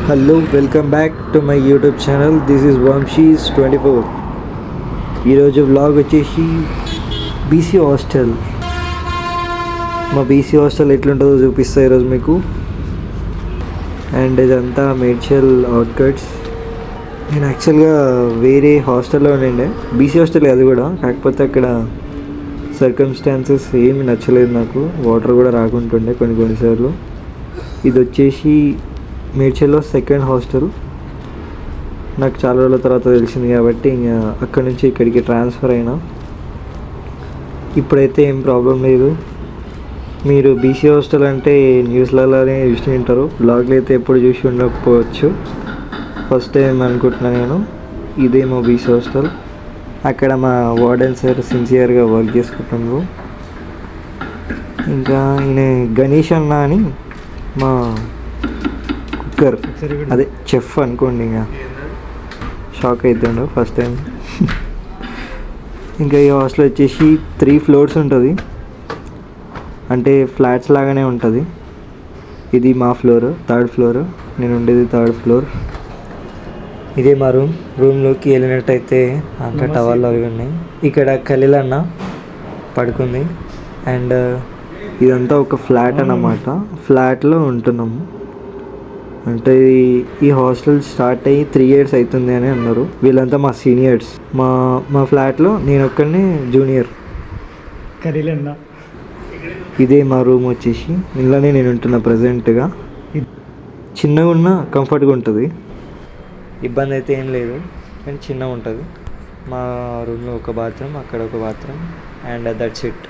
Hello welcome back to my YouTube channel. This is వంశీస్24. ఈరోజు vlog వచ్చేసి BC hostel. మా బీసీ హాస్టల్ ఎట్లుంటుందో చూపిస్తా ఈరోజు మీకు. అండ్ ఇదంతా మేడ్చల్ అవుట్కట్స్. నేను యాక్చువల్గా వేరే హాస్టల్లో ఉండే, బీసీ హాస్టల్ అది కూడా. కాకపోతే అక్కడ సర్కమ్స్టాన్సెస్ ఏమి నచ్చలేదు నాకు. వాటర్ కూడా రాకుంటుండే కొన్నిసార్లు. ఇది వచ్చేసి మేడ్చల్లో సెకండ్ హాస్టల్. నాకు చాలా రోజుల తర్వాత తెలిసింది కాబట్టి ఇంకా అక్కడి నుంచి ఇక్కడికి ట్రాన్స్ఫర్ అయినా. ఇప్పుడైతే ఏం ప్రాబ్లం లేదు. మీరు బీసీ హాస్టల్ అంటే న్యూస్లలోనే చూసి ఉంటారు, బ్లాగ్లు అయితే ఎప్పుడు చూసి ఉండకపోవచ్చు. ఫస్ట్ టైం అనుకుంటున్నాను నేను. ఇదేమో బీసీ హాస్టల్. అక్కడ మా వార్డెన్ సార్ సిన్సియర్గా వర్క్ చేసుకుంటున్నారు. ఇంకా ఈయన గణేష్ అన్న అని మా కుక్కర్, అదే చెఫ్ అనుకోండి. ఇంకా షాక్ అవుతుండు ఫస్ట్ టైం. ఇంకా ఈ హాస్టల్ వచ్చేసి 3 floors ఉంటుంది, అంటే ఫ్లాట్స్ లాగానే ఉంటుంది. ఇది మా ఫ్లోర్, 3rd floor. నేను ఉండేది 3rd floor. ఇదే మా రూమ్లోకి వెళ్ళినట్టయితే అంత టవల్ అవి ఉన్నాయి. ఇక్కడ ఖలీల్ అన్న పడుకుంది. అండ్ ఇదంతా ఒక ఫ్లాట్ అన్నమాట. ఫ్లాట్లో ఉంటున్నాము. అంటే ఈ హాస్టల్ స్టార్ట్ అయ్యి 3 years అవుతుంది అని అన్నారు. వీళ్ళంతా మా సీనియర్స్. మా ఫ్లాట్లో నేను ఒక్కడిని జూనియర్. కరీలన్నా ఇదే మా రూమ్ వచ్చేసి. ఇంట్లోనే నేను ఉంటున్నా ప్రజెంట్గా. చిన్నగా ఉన్నా కంఫర్ట్గా ఉంటుంది, ఇబ్బంది అయితే ఏం లేదు. కానీ చిన్నగా ఉంటుంది. మా రూమ్లో ఒక బాత్రూమ్, అక్కడ ఒక బాత్రూమ్, అండ్ దట్స్ ఇట్.